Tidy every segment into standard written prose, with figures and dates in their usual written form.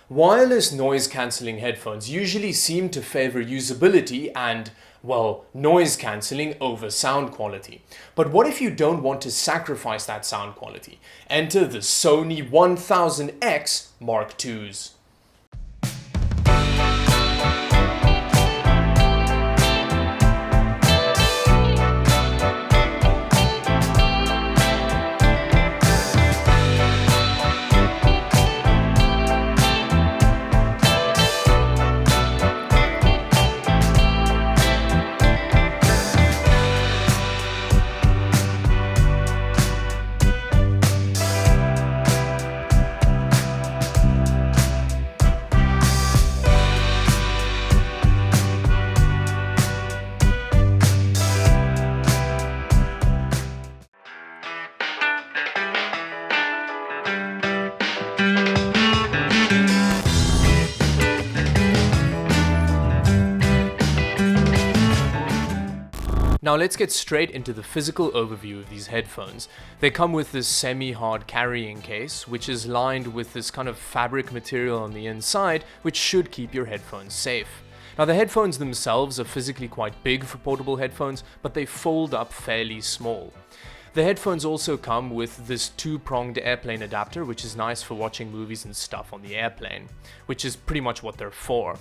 Wireless noise-cancelling headphones usually seem to favor usability and, well, noise cancelling over sound quality. But what if you don't want to sacrifice that sound quality? Enter the Sony 1000X Mark IIs. Now let's get straight into the physical overview of these headphones. They come with this semi-hard carrying case, which is lined with this kind of fabric material on the inside, which should keep your headphones safe. Now the headphones themselves are physically quite big for portable headphones, but they fold up fairly small. The headphones also come with this two-pronged airplane adapter, which is nice for watching movies and stuff on the airplane, which is pretty much what they're for.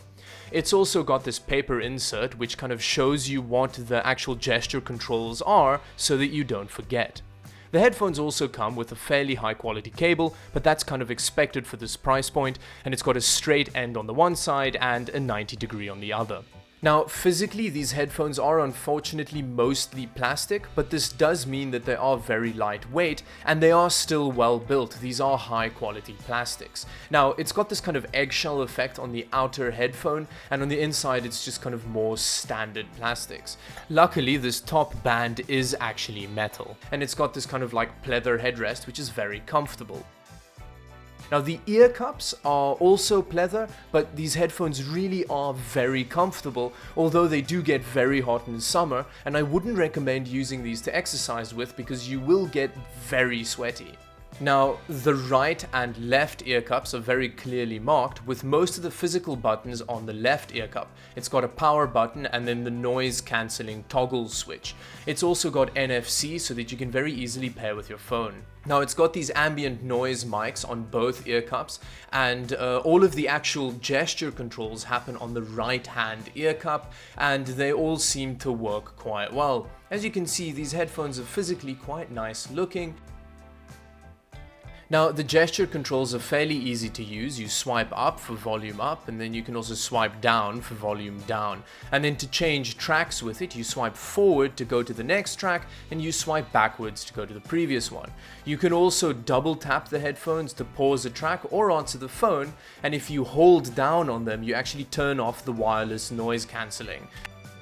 It's also got this paper insert, which kind of shows you what the actual gesture controls are so that you don't forget. The headphones also come with a fairly high quality cable, but that's kind of expected for this price point, and it's got a straight end on the one side and a 90-degree on the other. Now, physically, these headphones are unfortunately mostly plastic, but this does mean that they are very lightweight and they are still well built. These are high quality plastics. Now, it's got this kind of eggshell effect on the outer headphone, and on the inside it's just kind of more standard plastics. Luckily, this top band is actually metal, and it's got this kind of like pleather headrest, which is very comfortable. Now the ear cups are also pleather, but these headphones really are very comfortable, although they do get very hot in the summer, and I wouldn't recommend using these to exercise with because you will get very sweaty. Now, the right and left ear cups are very clearly marked, with most of the physical buttons on the left ear cup. It's got a power button and then the noise cancelling toggle switch. It's also got NFC so that you can very easily pair with your phone. Now, it's got these ambient noise mics on both ear cups, and all of the actual gesture controls happen on the right hand ear cup, and they all seem to work quite well. As you can see, these headphones are physically quite nice looking. Now, the gesture controls are fairly easy to use. You swipe up for volume up, and then you can also swipe down for volume down. And then to change tracks with it, you swipe forward to go to the next track, and you swipe backwards to go to the previous one. You can also double tap the headphones to pause a track or answer the phone, and if you hold down on them, you actually turn off the wireless noise cancelling.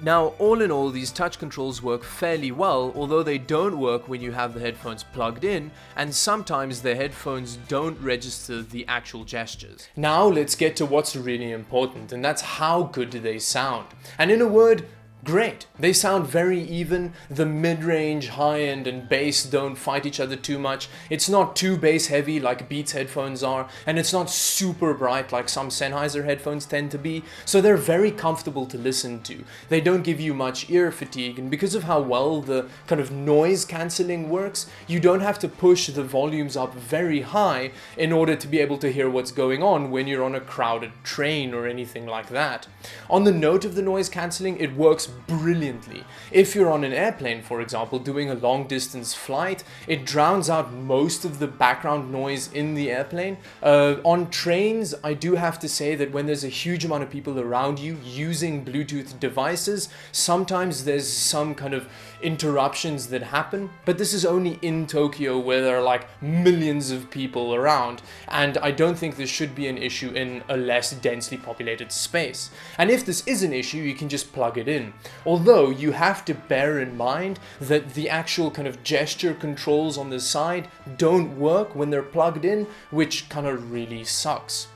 Now, all in all, these touch controls work fairly well, although they don't work when you have the headphones plugged in, and sometimes the headphones don't register the actual gestures. Now let's get to what's really important, and that's how good do they sound. And in a word, great. They sound very even. The mid-range, high-end, and bass don't fight each other too much. It's not too bass heavy like Beats headphones are, and it's not super bright like some Sennheiser headphones tend to be, so they're very comfortable to listen to. They don't give you much ear fatigue, and because of how well the kind of noise cancelling works, you don't have to push the volumes up very high in order to be able to hear what's going on when you're on a crowded train or anything like that. On the note of the noise cancelling, it works brilliantly. If you're on an airplane, for example, doing a long distance flight, it drowns out most of the background noise in the airplane. On trains, I do have to say that when there's a huge amount of people around you using Bluetooth devices, sometimes there's some kind of interruptions that happen, but this is only in Tokyo where there are like millions of people around, and I don't think this should be an issue in a less densely populated space. And if this is an issue, you can just plug it in. Although you have to bear in mind that the actual kind of gesture controls on the side don't work when they're plugged in, which kind of really sucks.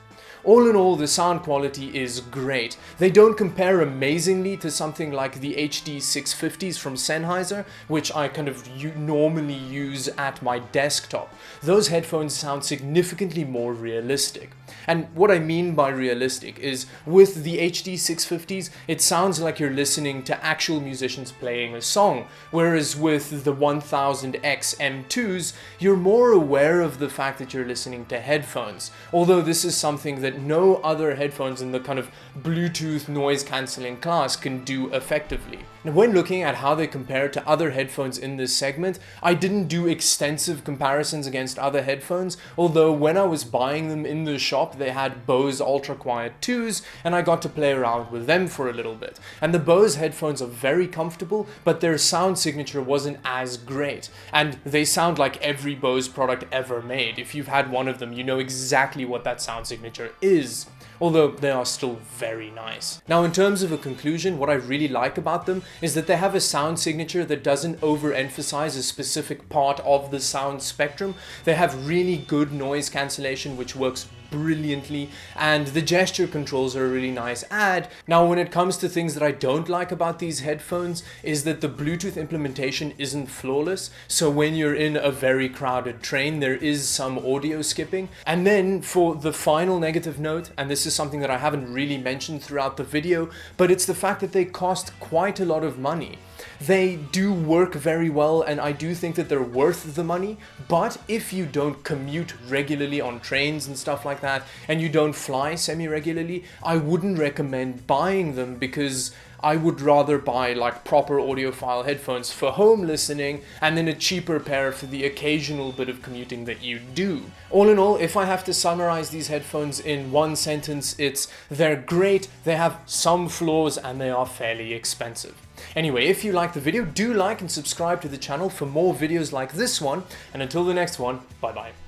All in all, the sound quality is great. They don't compare amazingly to something like the HD 650s from Sennheiser, which I kind of normally use at my desktop. Those headphones sound significantly more realistic. And what I mean by realistic is with the HD 650s, it sounds like you're listening to actual musicians playing a song, whereas with the 1000X M2s, you're more aware of the fact that you're listening to headphones, although this is something that no other headphones in the kind of Bluetooth noise cancelling class can do effectively. Now, when looking at how they compare to other headphones in this segment, I didn't do extensive comparisons against other headphones, although when I was buying them in the shop, they had Bose Ultra Quiet 2s, and I got to play around with them for a little bit. And the Bose headphones are very comfortable, but their sound signature wasn't as great. And they sound like every Bose product ever made. If you've had one of them, you know exactly what that sound signature is, although they are still very nice. Now, in terms of a conclusion, what I really like about them is that they have a sound signature that doesn't overemphasize a specific part of the sound spectrum. They have really good noise cancellation, which works brilliantly, and the gesture controls are a really nice add. Now, when it comes to things that I don't like about these headphones is that the Bluetooth implementation isn't flawless, so when you're in a very crowded train, there is some audio skipping. And then for the final negative note, and this is something that I haven't really mentioned throughout the video, but it's the fact that they cost quite a lot of money. They do work very well, and I do think that they're worth the money, but if you don't commute regularly on trains and stuff like that, and you don't fly semi-regularly, I wouldn't recommend buying them, because I would rather buy like proper audiophile headphones for home listening and then a cheaper pair for the occasional bit of commuting that you do. All in all, if I have to summarize these headphones in one sentence, it's they're great, they have some flaws, and they are fairly expensive. Anyway, if you liked the video, do like and subscribe to the channel for more videos like this one, and until the next one, bye bye.